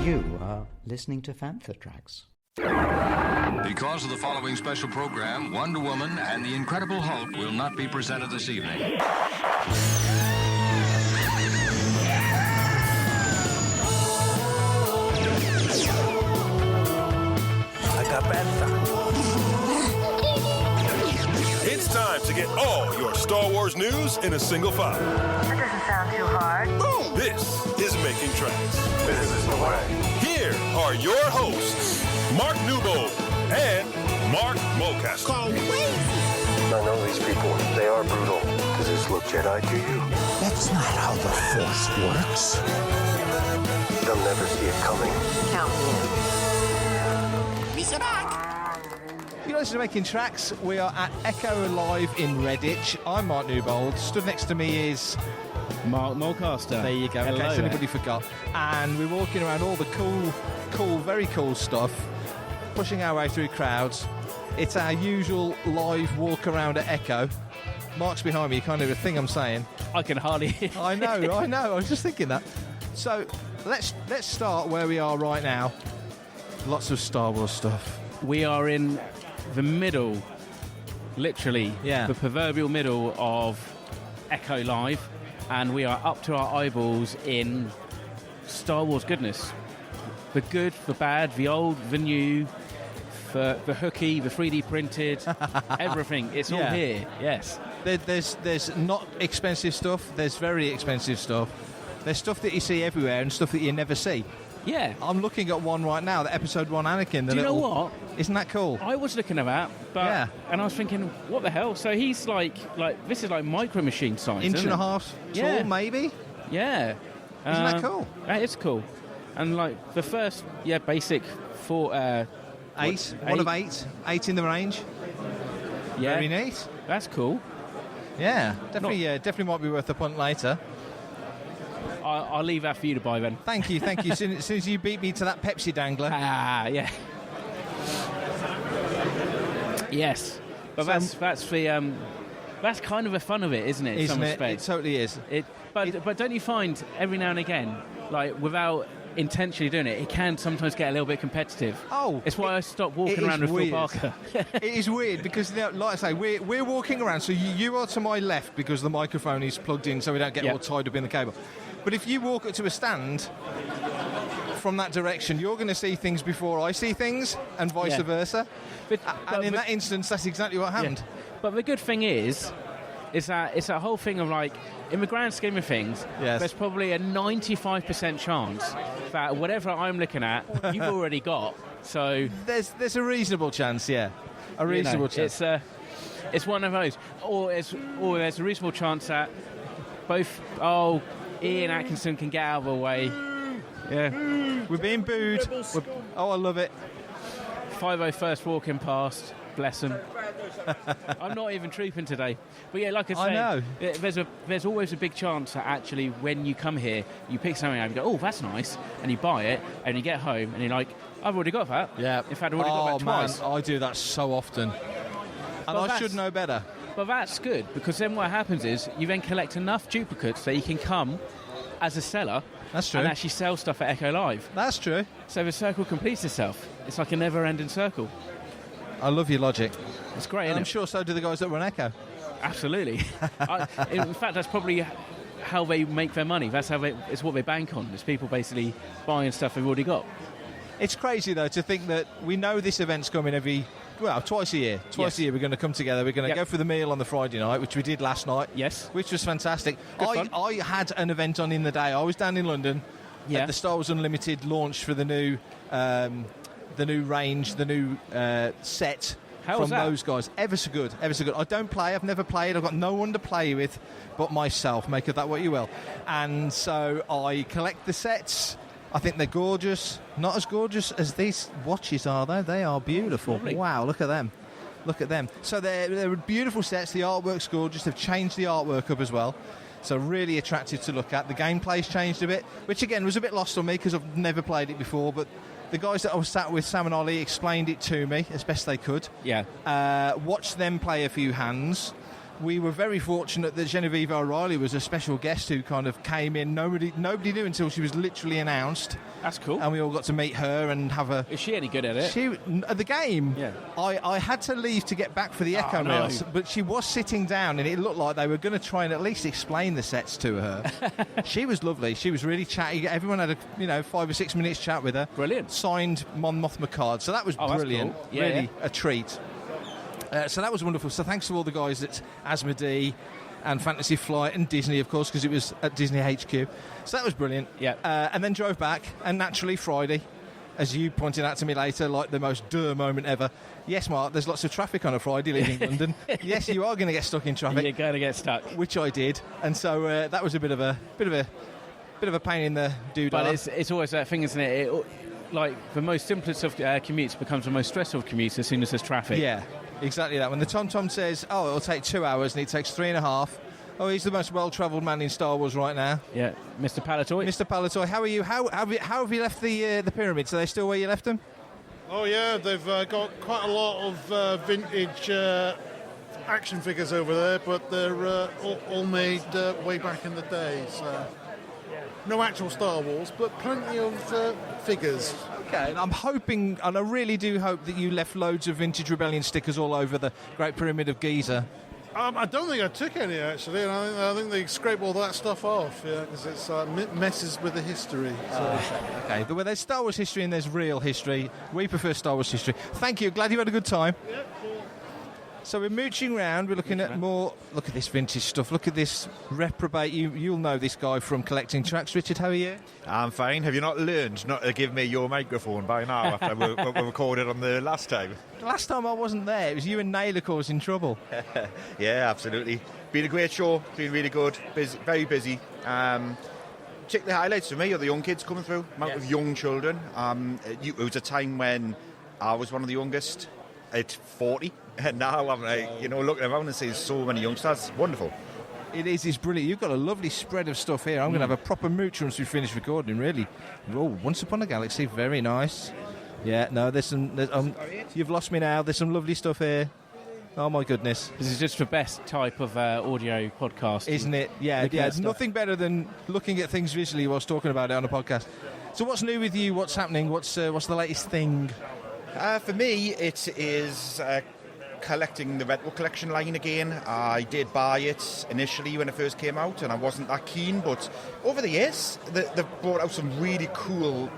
You are listening to Fantha Tracks. Because of the following special program, Wonder Woman and the Incredible Hulk will not be presented this evening. It's time to get all your Star Wars news in a single file. That doesn't sound too hard. This is Making Tracks. This is the way. Here are your hosts, Mark Newbold and Mark Mulcaster. I know these people. They are brutal. Does this look Jedi to you? That's not how the Force works. They'll never see it coming. Count me in. You're listening to Making Tracks. We are at Echo Live in Redditch. I'm Mark Newbold. Stood next to me is Mark Mulcaster. There you go. Hello, in case anybody forgot. And we're walking around all the cool, very cool stuff, pushing our way through crowds. It's our usual live walk around at Echo. Mark's behind me. You can't hear a thing I'm saying. I can hardly hear. I know. I was just thinking that. So let's start where we are right now. Lots of Star Wars stuff. We are in the middle, literally, the proverbial middle of Echo Live, and we are up to our eyeballs in Star Wars goodness. The good, the bad, the old, the new, the hooky, the 3D printed, everything. It's all here, yes. There's not expensive stuff, there's very expensive stuff. There's stuff that you see everywhere and stuff that you never see. Yeah. I'm looking at one right now, the episode 1 Anakin. Do you know what? Isn't that cool? I was looking at that, and I was thinking, what the hell? So he's like this is like Micro Machine size, inch and a half tall, maybe? Yeah. Isn't that cool? That is cool. And like the first, basic 4... 8. One of 8. 8 in the range. Yeah. Very neat. That's cool. Yeah. Definitely might be worth a punt later. I'll leave that for you to buy then. Thank you. As soon as you beat me to that Pepsi dangler. Yeah. Yes. But that's kind of the fun of it, isn't it? Isn't it? It totally is. But don't you find every now and again, like without intentionally doing it, it can sometimes get a little bit competitive. Oh, it's why I stopped walking around with Phil Barker. It is weird because, like I say, we're walking around. So you are to my left because the microphone is plugged in, so we don't get all tied up in the cable. But if you walk up to a stand from that direction, you're going to see things before I see things, and vice versa. But in that instance, that's exactly what happened. Yeah. But the good thing is that it's that whole thing of like, in the grand scheme of things, there's probably a 95% chance that whatever I'm looking at, you've already got. So there's a reasonable chance, a reasonable chance. It's one of those, or there's a reasonable chance that both Ian Atkinson can get out of the way. Yeah, we're being booed. I love it. 501st walking past. Bless them. I'm not even trooping today. But yeah, like I say, there's always a big chance that actually when you come here, you pick something up and you go, oh, that's nice, and you buy it, and you get home, and you're like, I've already got that. Yeah. In fact, I've already got that twice. Man, I do that so often. And I should know better. But that's good, because then what happens is you then collect enough duplicates that you can come as a seller. That's true. And actually sell stuff at Echo Live. That's true. So the circle completes itself. It's like a never-ending circle. I love your logic. It's great, and isn't I'm sure so do the guys that run Echo. Absolutely. In fact, that's probably how they make their money. It's what they bank on. It's people basically buying stuff they've already got. It's crazy, though, to think that we know this event's coming twice a year. Twice a year we're going to come together. We're going to go for the meal on the Friday night, which we did last night. Yes. Which was fantastic. I had an event on in the day. I was down in London at the Star Wars Unlimited launch for the new range, the new set from those guys. Ever so good. I don't play. I've never played. I've got no one to play with but myself. Make of that what you will. And so I collect the sets. I think they're gorgeous. Not as gorgeous as these watches are, though. They are beautiful. Lovely. Wow, look at them. So they're beautiful sets. The artwork's gorgeous. They've changed the artwork up as well. So really attractive to look at. The gameplay's changed a bit, which again was a bit lost on me because I've never played it before. But the guys that I was sat with, Sam and Ollie, explained it to me as best they could. Yeah. Watched them play a few hands. we were very fortunate that Genevieve O'Reilly was a special guest who kind of came in. Nobody knew until she was literally announced. That's cool. And we all got to meet her and have a... Is she any good at it? At the game? Yeah. I had to leave to get back for the Echo Mails, but she was sitting down and it looked like they were going to try and at least explain the sets to her. She was lovely. She was really chatty. Everyone had a 5 or 6 minutes chat with her. Brilliant. Signed Mon Mothma card. So that was brilliant. Cool. Yeah, really a treat. So that was wonderful. So thanks to all the guys at Asmodee and Fantasy Flight and Disney, of course, because it was at Disney HQ. So that was brilliant. Yeah. And then drove back, and naturally Friday, as you pointed out to me later, like the most moment ever. Yes, Mark, there's lots of traffic on a Friday leaving London. Yes, you are going to get stuck in traffic. You're going to get stuck. Which I did. And so that was a bit of a pain in the doodah. But it's always that thing, isn't it? Like, the most simplest of commutes becomes the most stressful of commutes as soon as there's traffic. Yeah. Exactly that. When the TomTom says, it'll take 2 hours and it takes 3.5. Oh, he's the most well-travelled man in Star Wars right now. Yeah, Mr. Palitoy. Mr. Palitoy, how are you? How have you left the pyramids? Are they still where you left them? Oh, yeah, they've got quite a lot of vintage action figures over there, but they're all made way back in the day. So no actual Star Wars, but plenty of figures. Okay, I'm hoping, and I really do hope, that you left loads of Vintage Rebellion stickers all over the Great Pyramid of Giza. I don't think I took any, actually, and I think they scrape all that stuff off, because it messes with the history. So. Okay, well, there's Star Wars history and there's real history. We prefer Star Wars history. Thank you, glad you had a good time. Yeah, cool. So we're mooching around, we're looking at more... Look at this vintage stuff, look at this reprobate. You'll know this guy from Collecting Tracks. Richard, how are you? I'm fine. Have you not learned not to give me your microphone by now after we recorded on the last time? The last time I wasn't there, it was you and Naylor causing trouble. Yeah, absolutely. Been a great show, been really good, very busy. Particularly highlights for me are the young kids coming through, amount of young children. It was a time when I was one of the youngest at 40. And now I'm looking around and seeing so many youngsters. Wonderful. It's brilliant. You've got a lovely spread of stuff here. I'm going to have a proper mooch once we finish recording, really. Oh, Once Upon a Galaxy, very nice. Yeah, no, there's you've lost me now. There's some lovely stuff here. Oh, my goodness. This is just the best type of audio podcast. Isn't it? Yeah, it's nothing better than looking at things visually whilst talking about it on a podcast. So what's new with you? What's happening? What's the latest thing? For me, it is... collecting the retro collection line again. I did buy it initially when it first came out and I wasn't that keen, but over the years they've brought out some really cool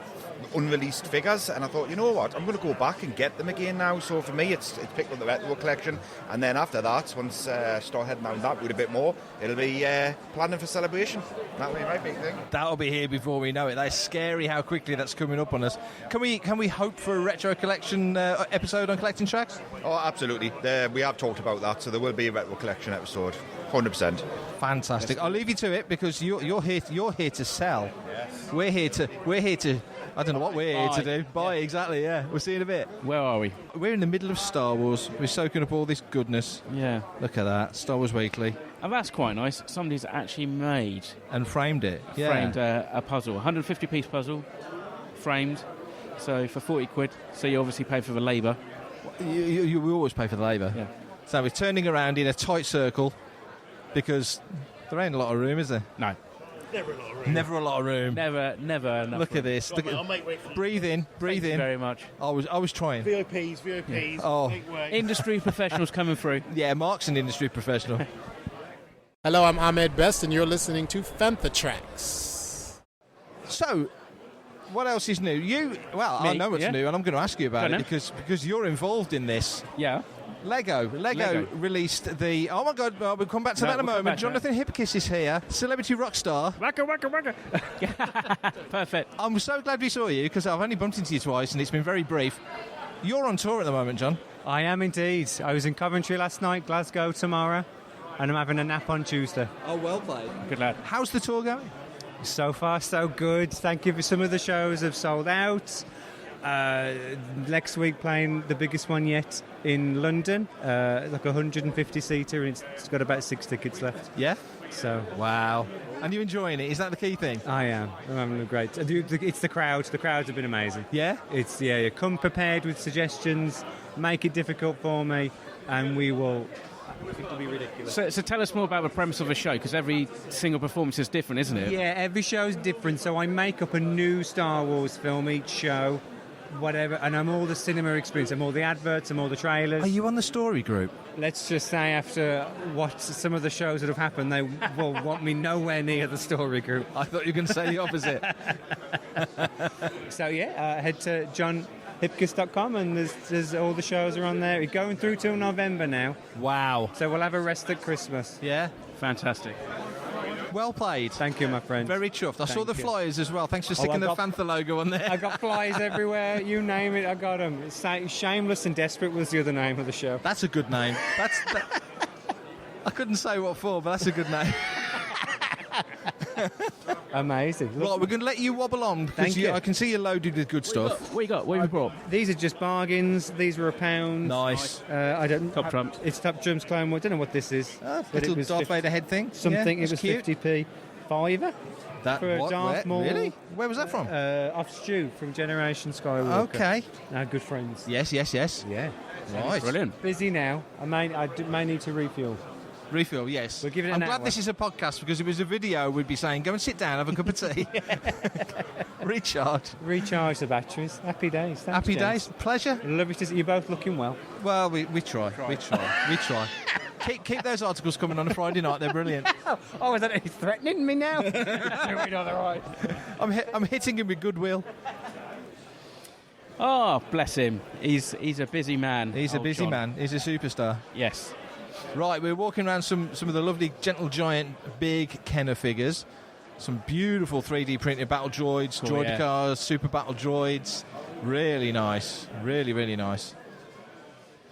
unreleased figures and I thought, you know what, I'm going to go back and get them again now. So for me it's picked up the retro collection, and then after that, once I start heading down that route a bit more, it'll be planning for celebration. That'll be my big thing. That'll be here before we know it. That's scary how quickly that's coming up on us. Can we hope for a retro collection episode on Collecting Tracks? Oh, absolutely. We have talked about that, so there will be a retro collection episode, 100%. Fantastic. I'll leave you to it because you're here to sell. Yes. We're here to I don't know what we're here to do. Buy, exactly, yeah. We'll see you in a bit. Where are we? We're in the middle of Star Wars. We're soaking up all this goodness. Yeah. Look at that. Star Wars Weekly. And that's quite nice. Somebody's actually made... and framed it. Yeah. Framed a puzzle. 150-piece puzzle. Framed. So for 40 quid. So you obviously pay for the labour. You always pay for the labour. Yeah. So we're turning around in a tight circle because there ain't a lot of room, is there? No. Never a lot of room. Never a lot of room. Never enough Look room. At this. I'll make way for you. Breathe in. Thank you very much. I was trying. VOPs. Yeah. Oh. Make way. Industry professionals coming through. Yeah, Mark's an industry professional. Hello, I'm Ahmed Best, and you're listening to Fantha Tracks. So, what else is new? I know what's new, and I'm going to ask you about it because you're involved in this. Yeah. Lego released the... Oh, my God, we'll come back to that in a moment. Jonathan Hipkiss is here, celebrity rock star. Waka. Perfect. I'm so glad we saw you, because I've only bumped into you twice, and it's been very brief. You're on tour at the moment, John. I am indeed. I was in Coventry last night, Glasgow tomorrow, and I'm having a nap on Tuesday. Oh, well played. Good lad. How's the tour going? So far, so good. Thank you. For some of the shows have sold out. Next week playing the biggest one yet in London, like a 150-seater, and it's got about 6 tickets left. Yeah? So wow. And you enjoying it? Is that the key thing? I am. I'm having a great... It's the crowds. The crowds have been amazing. Yeah? You come prepared with suggestions, make it difficult for me, and we will It'll be ridiculous. So tell us more about the premise of the show, because every single performance is different, isn't it? Yeah, every show's different. So I make up a new Star Wars film each show, whatever, and I'm all the cinema experience. I'm all the adverts, I'm all the trailers. Are you on the story group? Let's just say after what some of the shows that have happened, they will want me nowhere near the story group. I thought you were going to say the opposite. So yeah, head to johnhipkiss.com and there's all the shows are on there. We're going through till November now. Wow. So we'll have a rest at Christmas. Yeah? Fantastic. Well played. Thank you, my friend. Very chuffed. I saw the flyers as well. Thanks for Oh, sticking the Fantha logo on there. I got flyers everywhere. You name it, I got them. Shameless and Desperate was the other name of the show. That's a good name. I couldn't say what for, but that's a good name. Amazing. Right, we're going to let you wobble on. Thank you. I can see you're loaded with good stuff. What you got? What have you brought? These are just bargains. These were £1. Nice. I don't. Top Trump. It's Top Trumps Clone Wars. I don't know what this is. But Little it was Darth Vader head thing. Something. Yeah, it was cute. 50p. Fiver. That For a what? Darth Maul. Really? Where was that from? Off Stu from Generation Skywalker. Okay. Our good friends. Yes. Yeah. Right. Brilliant. Busy now. I may need to refuel. Refill, yes. We'll give it I'm an glad hour. this is a podcast, because if it was a video, we'd be saying, go and sit down, have a cup of tea. Recharge. Recharge the batteries. Happy days. Thanks, Happy gents. days. Pleasure. Lovely to see you both looking well. Well, we try. We try. Keep those articles coming on a Friday night. They're brilliant. Oh, is that he's threatening me now? Doing all right. I'm hitting him with goodwill. Oh, bless him. He's a busy man. He's a busy man. He's a superstar. Yes. Right, we're walking around some of the lovely Gentle Giant big Kenner figures. Some beautiful 3D printed battle droids, droidicars, super battle droids. Really nice. Really, really nice.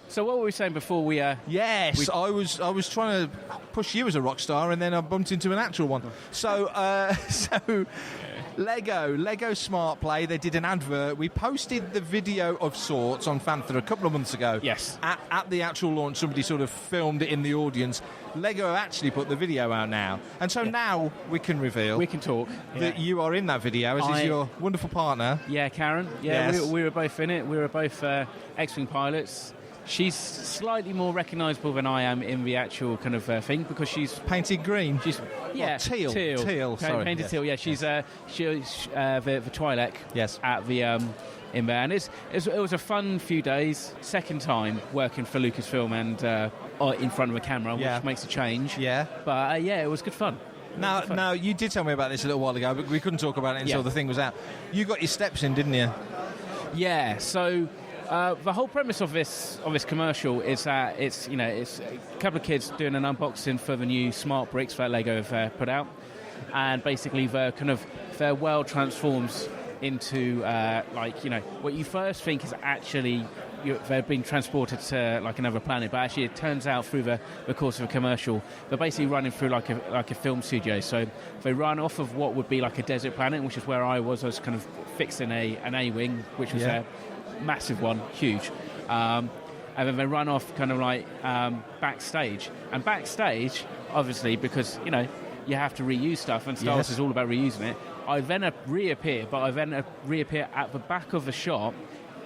So what were we saying before we... Yes, I was trying to push you as a rock star, and then I bumped into an actual one. So Lego Smart Play, they did an advert. We posted the video of sorts on Fantha a couple of months ago. Yes. At the actual launch, somebody sort of filmed it in the audience. Lego have actually put the video out now. And so now we can reveal... We can talk. That you are in that video, as is your wonderful partner. Yeah, Karen. Yeah, yes. we were both in it. We were both X-Wing pilots. She's slightly more recognisable than I am in the actual kind of thing, because she's painted green. She's teal. Sorry, painted yes. teal. Yeah, she's the Twi'lek. Yes. At the in there, and it was a fun few days. Second time working for Lucasfilm and in front of a camera, which makes a change. Yeah. But it was good fun. Now, you did tell me about this a little while ago, but we couldn't talk about it until the thing was out. You got your steps in, didn't you? Yeah. So. The whole premise of this commercial is that it's a couple of kids doing an unboxing for the new smart bricks that Lego have put out, and basically their world transforms into what you first think is actually they're being transported to like another planet, but actually it turns out through the course of a commercial they're basically running through like a film studio. So they run off of what would be like a desert planet, which is where I was kind of fixing an A-wing, which was a massive one, huge, and then they run off kind of like backstage, and backstage obviously, because you have to reuse stuff, and Star Wars is all about reusing it. I then reappear at the back of the shop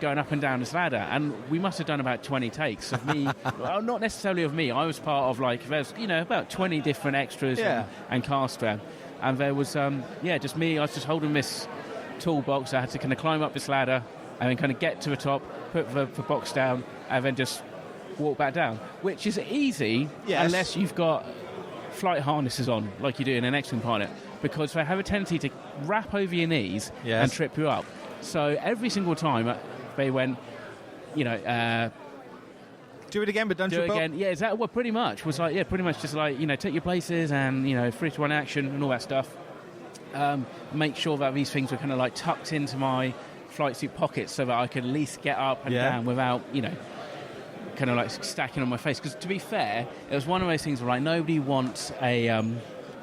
going up and down this ladder, and we must have done about 20 takes of me. Well, not necessarily of me, I was part of there's about 20 different extras and cast there, and there was just me. I was just holding this toolbox. I had to kind of climb up this ladder and then kind of get to the top, put the box down, and then just walk back down, which is easy unless you've got flight harnesses on, like you do in an X-Wing pilot, because they have a tendency to wrap over your knees and trip you up. So every single time they went, do it again, but don't do trip it up. again. Yeah, exactly. Well, pretty much was like, pretty much just like, take your places and 3-to-1 action and all that stuff. Make sure that these things were kind of like tucked into my flight suit pockets so that I could at least get up and down without, kind of like stacking on my face. Because to be fair, it was one of those things where nobody wants an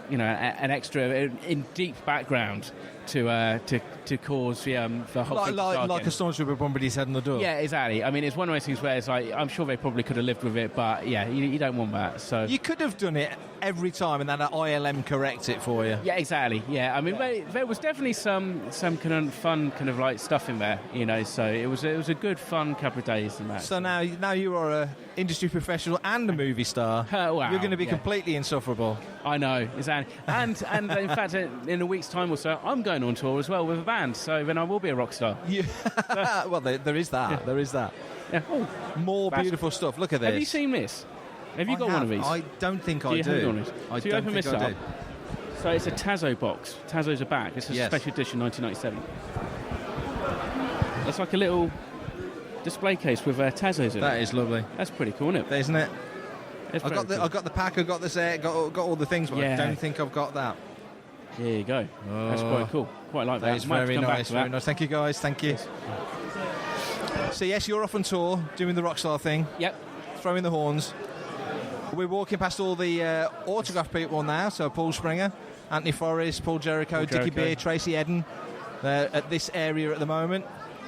extra in deep background to cause the whole thing to start like again. a stormtrooper bumping his head on the door. Yeah, exactly. I mean, it's one of those things where it's like, I'm sure they probably could have lived with it, but yeah, you don't want that. So you could have done it every time and then an ILM correct it for you. Yeah, exactly. Yeah, I mean, there was definitely some kind of fun kind of like stuff in there, you know. So it was a good fun couple of days and that. So now you are a industry professional and a movie star. Wow, you're going to be completely insufferable. I know, exactly. And in fact, in a week's time or so, I'm going on tour as well with a band. So then I will be a rock star. Yeah. Well, there is that. Yeah. There is that. Yeah. Oh, more beautiful stuff. Look at this. Have you seen this? Have you got one of these? I don't think I do. So you open this up. So it's a Tazo box. Tazo's a back. It's a special edition, 1997. It's like a little display case with Tazos in it. That is lovely. That's pretty cool, isn't it? I got the pack. I got the set. Got all the things, but I don't think I've got that. There you go. That's quite cool. Quite like that. That is very nice. Very nice. Thank you, guys. Thank you. So yes, you're off on tour doing the rockstar thing. Yep. Throwing the horns. We're walking past all the autograph people now. So Paul Springer, Anthony Forrest, Paul Jericho, Dickie Beer, Tracy Eden. They're at this area at the moment.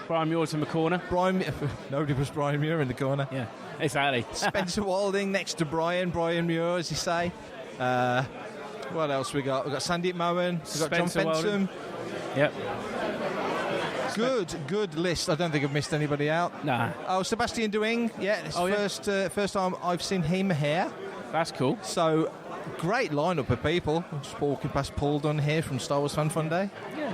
Brian Muir's in the corner. Nobody puts Brian Muir in the corner. Yeah, exactly. Spencer Walding next to Brian Muir, as you say. What else we got? We've got Sandy Mowen. We've got John Fensham. Yep. Good list. I don't think I've missed anybody out. Nah. Oh, Sebastian Doing. Yeah, it's first time I've seen him here. That's cool. So, great lineup of people. I'm just walking past Paul Dunn here from Star Wars Fan Fun Day. Yeah.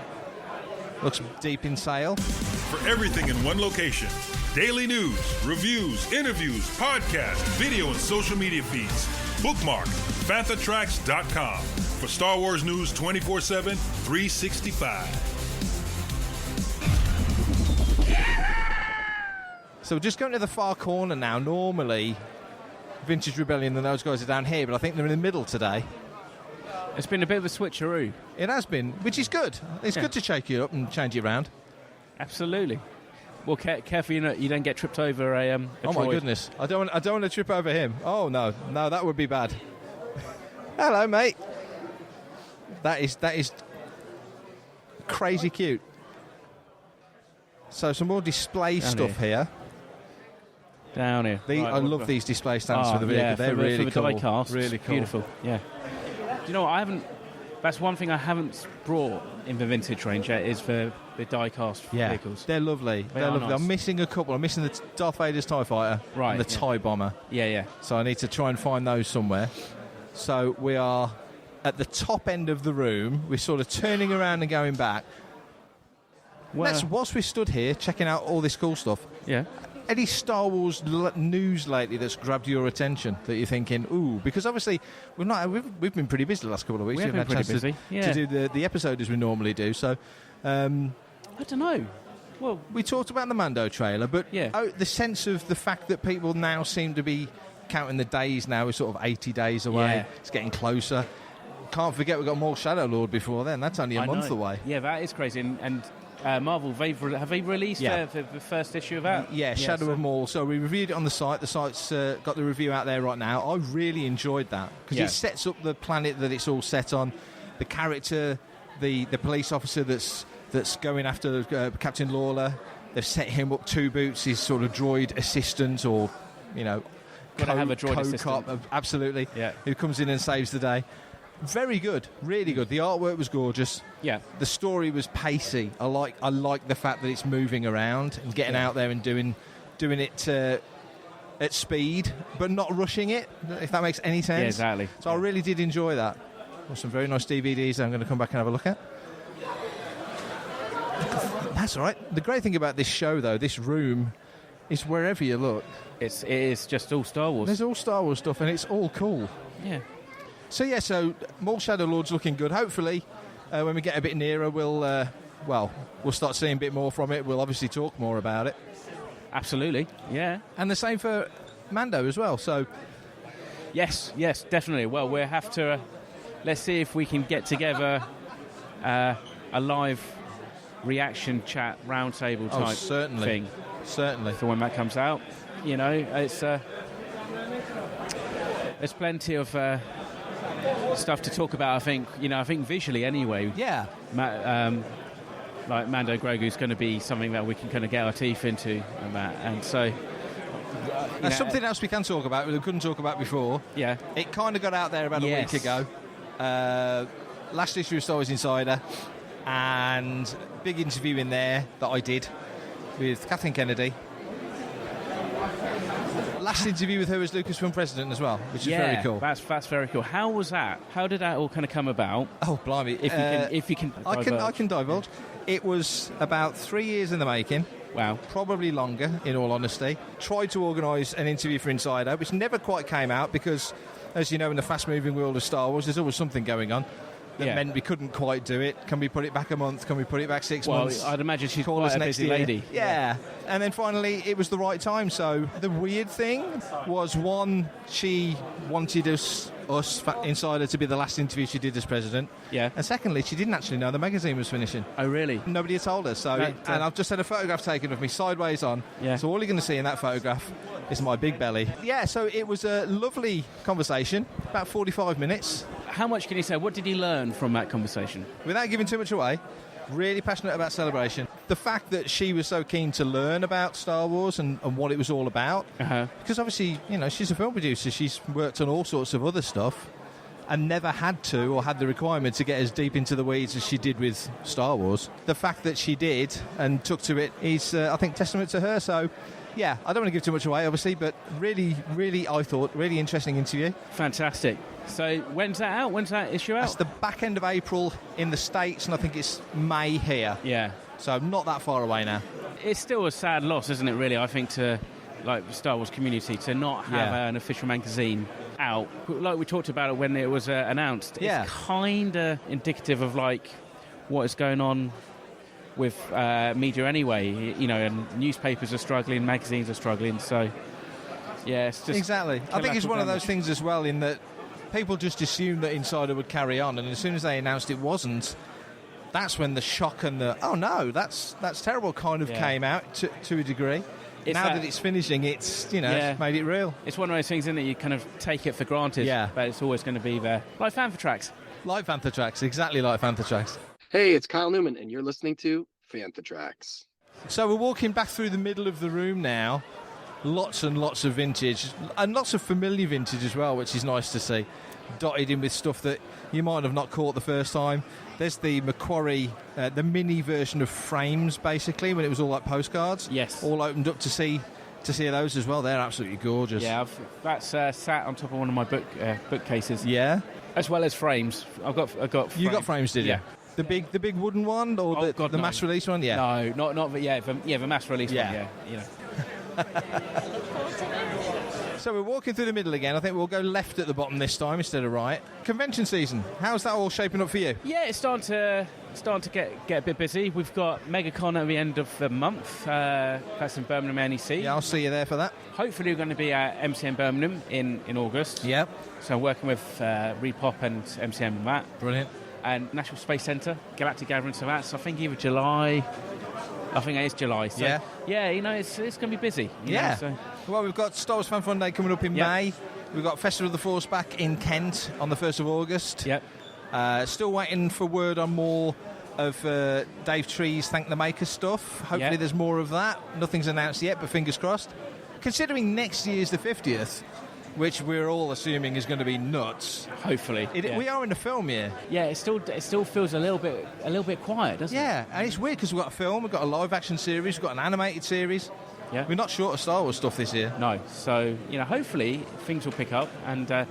Looks deep in sale. For everything in one location. Daily news, reviews, interviews, podcasts, video and social media feeds. Bookmark FanthaTracks.com for Star Wars news 24/7, 365. So we're just going to the far corner now. Normally, Vintage Rebellion and those guys are down here, but I think they're in the middle today. It's been a bit of a switcheroo. It has been, which is good. It's good to shake you up and change you around. Absolutely. Well, careful you don't get tripped over a oh my goodness! I don't want to trip over him. Oh no, that would be bad. Hello, mate. That is crazy cute. So some more display stuff here. Down here. I love these display stands for the vehicle. They're really for cool. The die-cast. Really cool. Beautiful. Yeah. Do you know what? That's one thing I haven't brought in the vintage range yet is the die-cast vehicles. They're lovely. They're lovely. Nice. I'm missing a couple. I'm missing the Darth Vader's TIE Fighter and the TIE Bomber. Yeah. So I need to try and find those somewhere. So we are at the top end of the room. We're sort of turning around and going back. Whilst we stood here checking out all this cool stuff, any Star Wars news lately that's grabbed your attention that you're thinking, ooh, because obviously we've been pretty busy the last couple of weeks. We have been pretty busy to do the episode as we normally do. So I don't know. Well, we talked about the Mando trailer, but the sense of the fact that people now seem to be counting the days now. We're sort of 80 days away. Yeah. It's getting closer. Can't forget we've got more Shadow Lord before then. That's only a month away. Yeah, that is crazy. And Marvel, have they released the first issue of that? Yeah, Shadow of Maul. So we reviewed it on the site. The site's got the review out there right now. I really enjoyed that because it sets up the planet that it's all set on, the character, the police officer that's going after Captain Lawler. They've set him up 2 Boots, his sort of droid assistant or, have a droid assistant. Cop, absolutely, who comes in and saves the day. Very good, really good. The artwork was gorgeous. Yeah. The story was pacey. I like the fact that it's moving around and getting out there and doing it at speed, but not rushing it, if that makes any sense. Yeah, exactly. So I really did enjoy that. There's some very nice DVDs that I'm going to come back and have a look at. That's all right. The great thing about this show, though, this room, is wherever you look. It is just all Star Wars. There's all Star Wars stuff, and it's all cool. Yeah. So Maul Shadow Lord's looking good. Hopefully, when we get a bit nearer, we'll start seeing a bit more from it. We'll obviously talk more about it. Absolutely, yeah. And the same for Mando as well. So, yes, definitely. Well, we'll have to. Let's see if we can get together a live reaction chat roundtable type thing. Certainly. For when that comes out, it's there's plenty of stuff to talk about. I think visually anyway. Yeah. Like Mando Grogu's going to be something that we can kind of get our teeth into, and so. There's something else we can talk about that we couldn't talk about before. Yeah. It kind of got out there about a week ago. Last issue of Star Wars Insider, and big interview in there that I did with Kathleen Kennedy. Last interview with her as Lucasfilm president as well, which is very cool. That's very cool. How was that? How did that all kind of come about? Oh, blimey! If you can, I can divulge. It was about 3 years in the making. Wow. Probably longer, in all honesty. Tried to organise an interview for Insider, which never quite came out because, as you know, in the fast-moving world of Star Wars, there's always something going on that meant we couldn't quite do it. Can we put it back a month? Can we put it back 6 months? Well, I'd imagine she's quite a busy lady. Yeah. And then finally, it was the right time. So the weird thing was, one, she wanted us Insider to be the last interview she did as president. Yeah. And secondly, she didn't actually know the magazine was finishing. Oh, really? Nobody had told her. So, and I've just had a photograph taken of me sideways on. Yeah. So all you're going to see in that photograph is my big belly. Yeah, so it was a lovely conversation, about 45 minutes. How much can you say? What did you learn from that conversation? Without giving too much away, really passionate about Celebration. The fact that she was so keen to learn about Star Wars and what it was all about. Because obviously, she's a film producer. She's worked on all sorts of other stuff and never had to or had the requirement to get as deep into the weeds as she did with Star Wars. The fact that she did and took to it is, I think, testament to her. So, yeah, I don't want to give too much away, obviously, but really, I thought, really interesting interview. Fantastic. So when's that out? When's that issue out? That's the back end of April in the States, and I think it's May here. Yeah. So not that far away now. It's still a sad loss, isn't it, really, I think, to the Star Wars community, to not have an official magazine out. Like we talked about it when it was announced. Yeah. It's kind of indicative of, what is going on with media anyway. And newspapers are struggling, magazines are struggling, so, yeah, it's just... Exactly. I think it's one of those things as well, in that people just assumed that Insider would carry on, and as soon as they announced it wasn't, that's when the shock and the, oh no, that's terrible kind of came out to a degree. Now that it's finishing, it's, it's made it real. It's one of those things, isn't it? You kind of take it for granted, but it's always going to be there. Like Fantha Tracks. Like Fantha Tracks, exactly like Fantha Tracks. Hey, it's Kyle Newman, and you're listening to Fantha Tracks. So we're walking back through the middle of the room now. Lots and lots of vintage, and lots of familiar vintage as well, which is nice to see. Dotted in with stuff that you might have not caught the first time. There's the Macquarie, the mini version of frames, basically, when it was all like postcards. Yes. All opened up to see those as well. They're absolutely gorgeous. Yeah, that's sat on top of one of my bookcases. Yeah. As well as frames. I've got frames. You got frames, did you? Yeah. The big wooden one, or the mass release one? Yeah. No, not the mass release one. Yeah. So we're walking through the middle again. I think we'll go left at the bottom this time instead of right. Convention season. How's that all shaping up for you? Yeah, it's starting to get a bit busy. We've got MegaCon at the end of the month. That's in Birmingham NEC. Yeah, I'll see you there for that. Hopefully we're going to be at MCM Birmingham in August. Yep. So I'm working with Repop and MCM and that. Brilliant. And National Space Centre, Galactic Gathering, so that's, I think, either July. I think it is July. So, it's going to be busy. Well, we've got Star Wars Fan Fun Day coming up in May. We've got Festival of the Force back in Kent on the 1st of August. Yep. Still waiting for word on more of Dave Tree's Thank the Maker stuff. Hopefully there's more of that. Nothing's announced yet, but fingers crossed. Considering next year's the 50th, which we're all assuming is going to be nuts. Hopefully. We are in a film year. Yeah, it still feels a little bit quiet, doesn't it? Yeah, and it's weird because we've got a film, we've got a live action series, we've got an animated series. Yeah. We're not short of Star Wars stuff this year. No. So, hopefully things will pick up, and I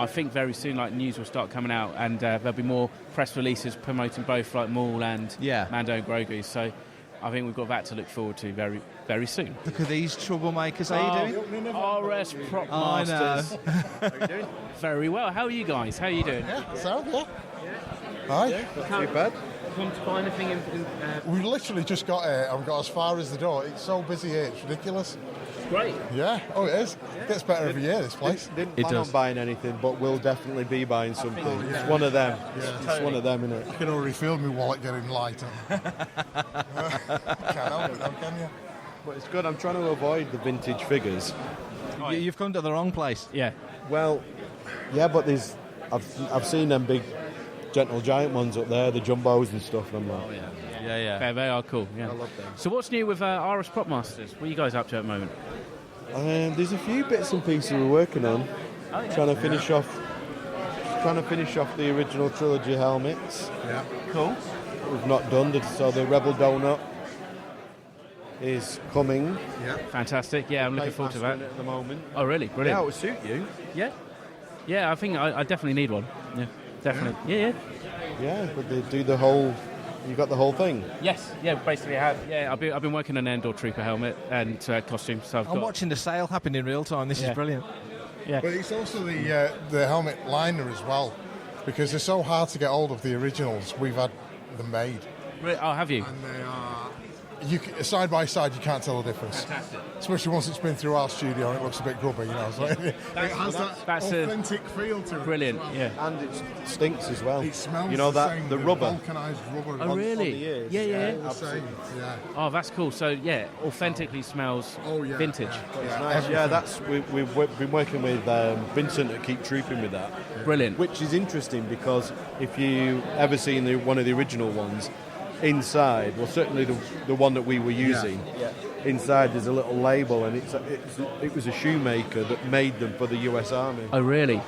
think very soon news will start coming out, and there'll be more press releases promoting both Maul and Mando and Grogu. So I think we've got that to look forward to very, very soon. Look at these troublemakers. How are you doing? RS Prop Masters. How are you doing? Very well. How are you guys? How are you doing? Hi. Not too bad. Come to find anything We literally just got here and we got as far as the door. It's so busy here, it's ridiculous. Great. Yeah, it is. Gets better every year, this place. Didn't plan on buying anything, but we'll definitely be buying something. It's one of them. It's one of them, isn't it? I can already feel my wallet getting lighter. Can't help it now, can you? But it's good. I'm trying to avoid the vintage figures. You've come to the wrong place. Yeah. Well, yeah, but there's I've seen them big gentle giant ones up there, the jumbos and stuff. And I'm like, yeah. They are cool. Yeah. I love them. So what's new with RS Prop Masters? What are you guys up to at the moment? There's a few bits and pieces we're working on. Trying to finish off the original trilogy helmets. Yeah. Cool. We've not done, so the Rebel Donut is coming. Yeah. Fantastic. Yeah, I'm looking forward to that. At the moment. Oh, really? Brilliant. Yeah, it would suit you. Yeah. Yeah, I think I definitely need one. Yeah, definitely. Yeah. Yeah, but they do the whole... You got the whole thing? Yes. Yeah, basically I have. Yeah, I've been working on an Endor Trooper helmet and costume, so I'm watching the sale happen in real time. This is brilliant. Yeah. But it's also the helmet liner as well, because they're so hard to get hold of, the originals. We've had them made. Oh, have you? And they are... side by side, you can't tell the difference. Fantastic. Especially once it's been through our studio and it looks a bit grubby, So it has that authentic feel to it. Brilliant, yeah. And it stinks as well. It smells the rubber. Vulcanized rubber. Oh, really? On the ears. Yeah. Yeah. Oh, that's cool. So, yeah, authentically smells vintage. It's nice. Yeah, that's we've been working with Vincent at Keep Trooping with that. Brilliant. Which is interesting because if you ever seen one of the original ones, inside, well, certainly the one that we were using, inside there's a little label, and it was a shoemaker that made them for the US Army. Oh, really?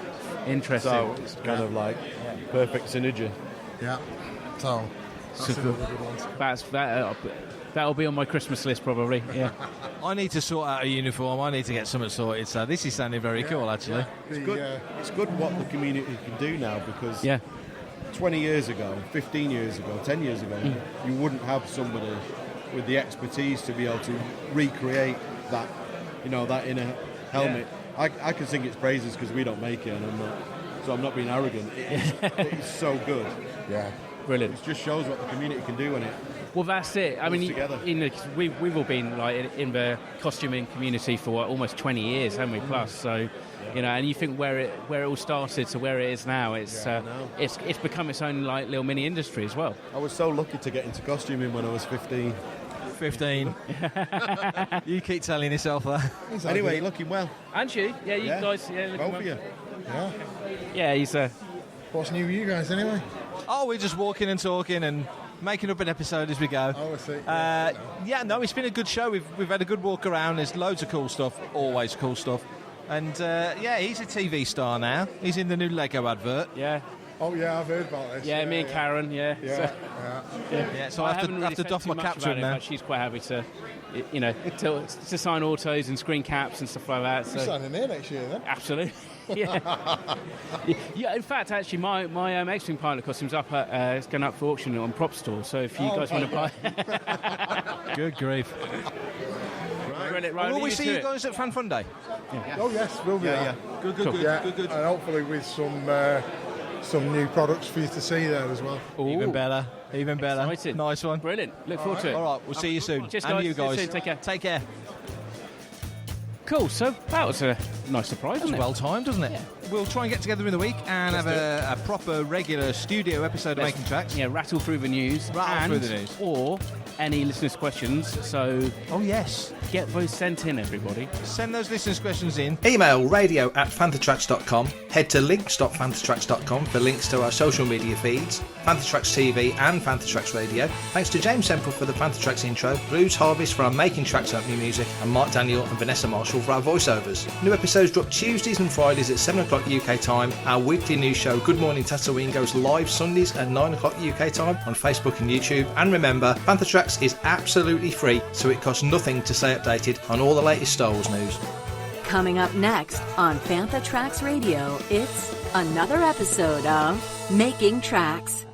Interesting. So it's kind of like perfect synergy. Yeah. So that's another good one. That'll be on my Christmas list probably. Yeah. I need to sort out a uniform. I need to get something sorted. So this is sounding very cool, actually. It's good. It's good what the community can do now, because 20 years ago, 15 years ago, 10 years ago, you wouldn't have somebody with the expertise to be able to recreate that, that in a helmet. I can sing its praises because we don't make it, and I'm not being arrogant. It is so good. Yeah. Brilliant. It just shows what the community can do in it. Well, that's it. I mean, we've all been like in the costuming community for almost 20 years, haven't we? Plus, so and you think where it all started to where it is now, it's become its own like little mini industry as well. I was so lucky to get into costuming when I was 15. 15. You keep telling yourself that. Anyway, you're looking well. And you? Yeah, you guys. Yeah, looking both well. of you. Yeah. Yeah, he's What's new with you guys anyway? Oh, we're just walking and talking and making up an episode as we go. Oh, I see. It's been a good show. We've had a good walk around. There's loads of cool stuff, always cool stuff. And he's a TV star now. He's in the new Lego advert. Yeah. Oh yeah, I've heard about this. Yeah, me and Karen. Yeah. So I have to doff my cap to him now. But she's quite happy to, to sign autos and screen caps and stuff like that. You're signing there next year, then? Absolutely. Yeah. In fact, actually, my X-Wing pilot costume's up at it's going up for auction on Prop Store. So if you guys want to buy, good grief. Right, will we see you guys at Fan Fun Day? Yeah. Oh yes, we'll be there. Good. And hopefully with some new products for you to see there as well. Ooh. Even better. Excited. Nice one. Brilliant. Look forward to it. All right, we'll see you soon. Cheers, and guys. you guys. See you soon. Take care. Cool. So that was a nice surprise, wasn't it? Well timed, doesn't it? Yeah. We'll try and get together in the week and have a proper regular studio episode of Making Tracks. Yeah, rattle through the news. Or any listeners' questions. So, yes. Get those sent in, everybody. Send those listeners' questions in. Email radio@fanthatracks.com. Head to links.fanthatracks.com for links to our social media feeds, Fantha Tracks TV and Fantha Tracks Radio. Thanks to James Semple for the Fantha Tracks intro, Blues Harvest for our Making Tracks opening music, and Mark Daniel and Vanessa Marshall for our voiceovers. New episodes drop Tuesdays and Fridays at 7 o'clock UK time. Our weekly news show, Good Morning Tatooine, goes live Sundays at 9 o'clock UK time on Facebook and YouTube. And remember, Fantha Tracks is absolutely free, so it costs nothing to stay updated on all the latest Star Wars news. Coming up next on Fantha Tracks Radio, it's another episode of Making Tracks.